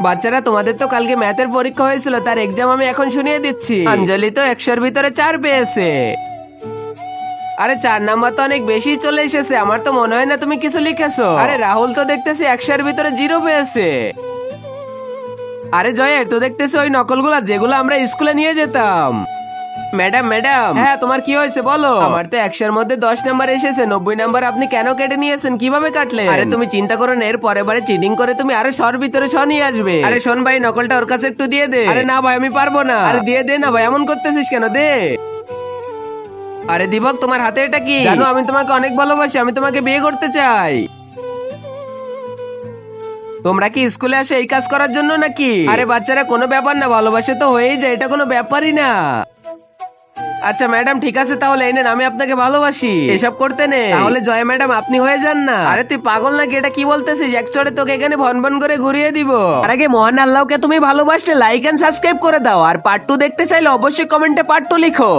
বাচ্চারা, তোমাদের তো কালকে ম্যাথের পরীক্ষা হয়েছিল, তার এক্সাম আমি এখন শুনিয়ে দিচ্ছি। অঞ্জলি তো 100-র ভিতরে 4 পেয়েছে। আরে 4 নাম্বার তো অনেক বেশি চলে এসেছে, আমার তো মনে হয় না তুমি কিছু লিখেছো। আরে রাহুল তো দেখতেছি 100-র ভিতরে 0 পেয়েছে। আরে জয়ের তো দেখতেছি ওই নকলগুলা যেগুলো আমরা স্কুলে নিয়ে যেতাম। ম্যাডাম ম্যাডাম, হ্যাঁ তোমার কি হয়েছে বলো। আমার তো 100-র মধ্যে 10 নাম্বার এসেছে, 90 নাম্বার আপনি কেন কেটে নিয়েছেন, কিভাবে কাটলেন? আরে তুমি চিন্তা করো না, এর পরের বারে চিটিং করে তুমি আরো 100-র ভিতরে 100 নিয়ে আসবে। আরে শোন ভাই, নকলটা ওর কাছে একটু দিয়ে দে। আরে না ভাই, আমি পারবো না। আরে দিয়ে দে না ভাই, এমন করতেছিস কেন, দে। আরে দীপক, তোমার হাতে এটা কি? জানো আমি তোমাকে অনেক ভালোবাসি, আমি তোমাকে বিয়ে করতে চাই। তোমরা কি স্কুলে আসে এই কাজ করার জন্য নাকি? আরে বাচ্চারা, কোনো ব্যাপার না, ভালোবাসে তো হয়েই যায়, এটা কোনো ব্যাপারই না। আচ্ছা ম্যাডাম, ঠিক আছে তাহলে এই নেন, আমি আপনাকে ভালোবাসি, এসব করতে নেই। তাহলে জয় ম্যাডাম আপনি হয়ে যান না। আরে তুই পাগল নাকি, এটা কি বলতেছিস? এক চড়ে তোকে এখানে ভন ভন করে ঘুরিয়ে দিব। আর আগে মহান আল্লাহকে তুমি ভালোবাসলে লাইক এন্ড সাবস্ক্রাইব করে দাও, আর পার্ট 2 দেখতে চাইলে অবশ্যই কমেন্টে পার্ট 2 লিখো।